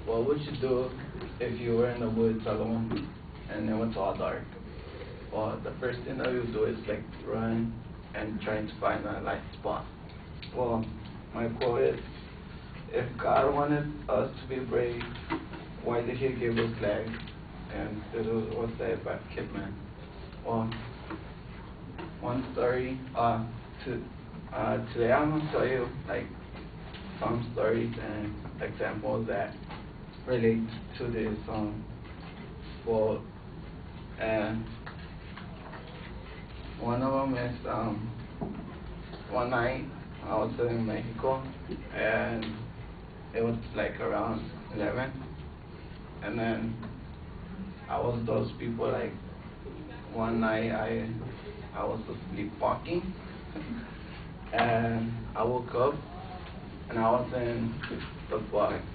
What would you do if you were in the woods alone and it was all dark? Well, the first thing that you would do is like run and trying to find a light spot. Well, my quote is, if God wanted us to be brave, why did He give us legs? And this was said by Kidman. Well, one story. Today I'm gonna tell you like some stories and examples that relate to this quote. And one of them is one night I was in Mexico and it was like around 11, and then I was those people like one night I was sleepwalking and I woke up and I was in the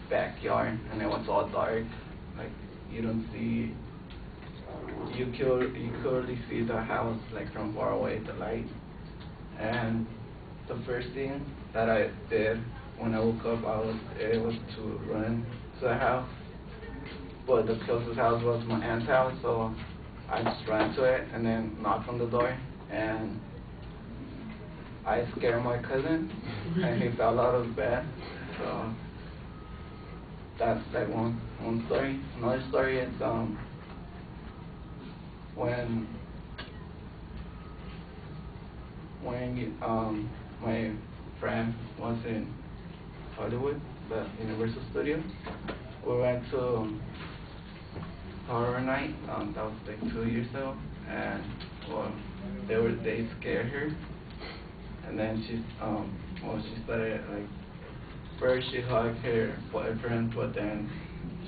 backyard and it was all dark, like you don't see, you could only see the house like from far away, the light. And the first thing that I did when I woke up, it was to run to the house, but the closest house was my aunt's house, so I just ran to it and then knocked on the door, and I scared my cousin, and he fell out of bed. So that's like one story. Another story is when my friend was in Hollywood, the Universal Studios. We went to horror night. That was like 2 years ago, and well, they scared her, and then she started like first she hugged her boyfriend, but then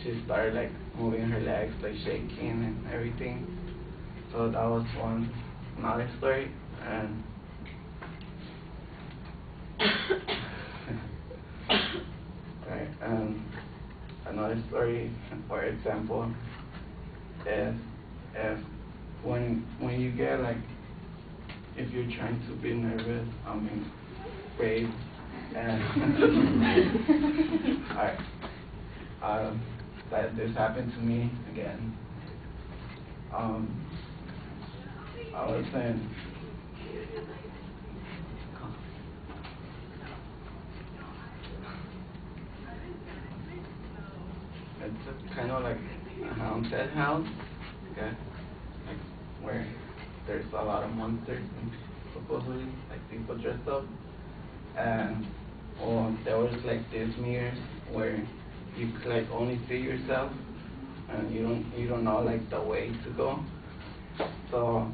she started like moving her legs, like shaking and everything. So that was another story. And right, another story, for example, is if when you get like, if you're trying to be nervous, brave, and that this happened to me again. I was in it's kind of like a haunted house, okay, like where there's a lot of monsters and supposedly like people dressed up, and there was like these mirrors where you could like only see yourself, and you don't know like the way to go. So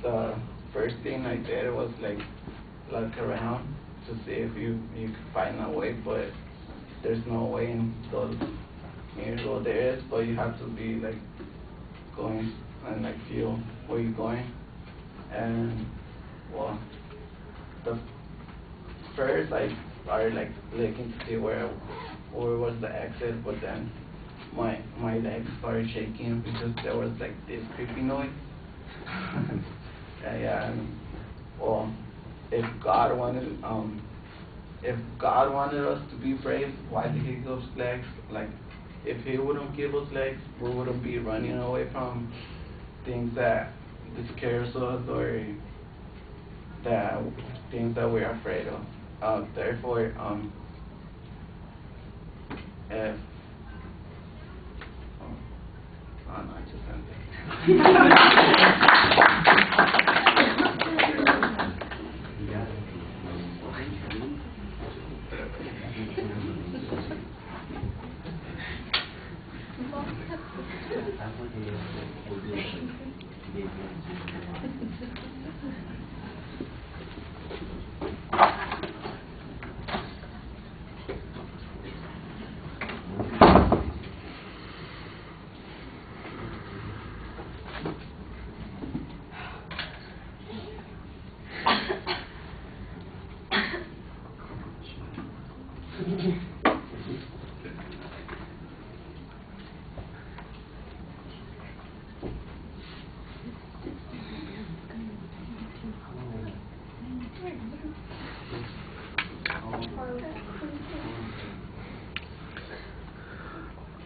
the first thing I did was like look around to see if you could find a way, but there's no way in those mirrors. Well, there is, but you have to be like going and like feel where you're going. And well, the first I started like looking to see where was the exit, but then my legs started shaking because there was like this creepy noise. And well, if God wanted us to be brave, why did He give us legs? Like, if He wouldn't give us legs, we wouldn't be running away from things that scares us, or that things that we're afraid of. Therefore, if oh no, I just sent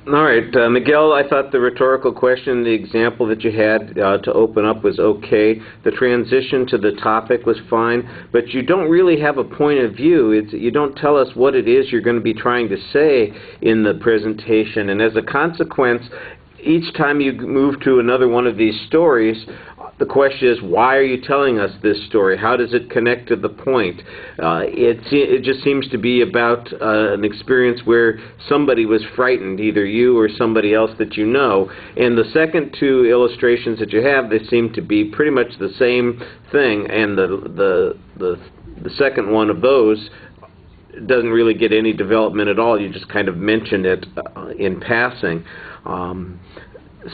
All right, Miguel, I thought the rhetorical question, the example that you had to open up was okay. The transition to the topic was fine, but you don't really have a point of view. You don't tell us what it is you're going to be trying to say in the presentation, and as a consequence, each time you move to another one of these stories, the question is, why are you telling us this story? How does it connect to the point? It just seems to be about an experience where somebody was frightened, either you or somebody else that you know. And the second two illustrations that you have, they seem to be pretty much the same thing. And the second one of those doesn't really get any development at all. You just kind of mention it in passing.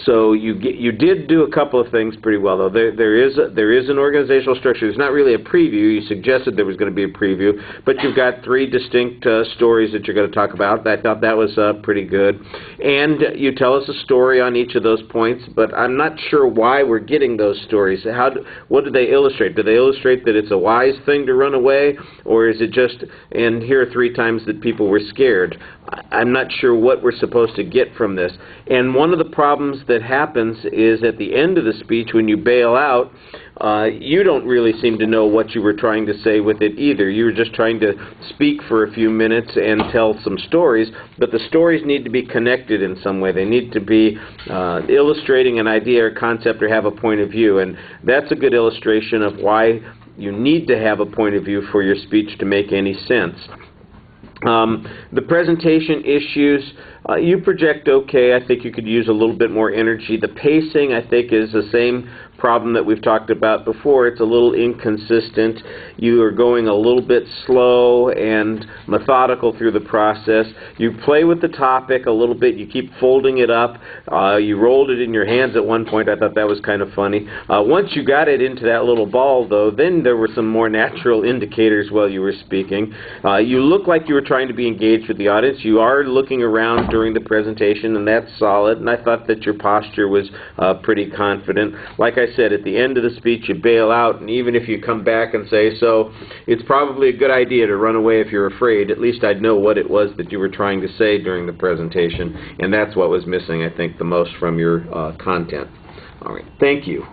So you did do a couple of things pretty well, though. There is an organizational structure. It's not really a preview. You suggested there was going to be a preview, but you've got three distinct stories that you're going to talk about. I thought that was pretty good. And you tell us a story on each of those points, but I'm not sure why we're getting those stories. What do they illustrate? Do they illustrate that it's a wise thing to run away, or is it just, and here are 3 times that people were scared? I'm not sure what we're supposed to get from this. And one of the problems that happens is at the end of the speech, when you bail out, you don't really seem to know what you were trying to say with it either. You were just trying to speak for a few minutes and tell some stories, but the stories need to be connected in some way. They need to be illustrating an idea or concept or have a point of view, and that's a good illustration of why you need to have a point of view for your speech to make any sense. The presentation issues, you project okay. I think you could use a little bit more energy. The pacing, I think, is the same problem that we've talked about before. It's a little inconsistent. You are going a little bit slow and methodical through the process. You play with the topic a little bit. You keep folding it up. You rolled it in your hands at one point. I thought that was kind of funny. Once you got it into that little ball, though, then there were some more natural indicators while you were speaking. You look like you were trying to be engaged with the audience. You are looking around during the presentation, and that's solid. And I thought that your posture was pretty confident. Like I said, at the end of the speech, you bail out, and even if you come back and say, so it's probably a good idea to run away if you're afraid, at least I'd know what it was that you were trying to say during the presentation, and that's what was missing, I think, the most from your content. All right, thank you.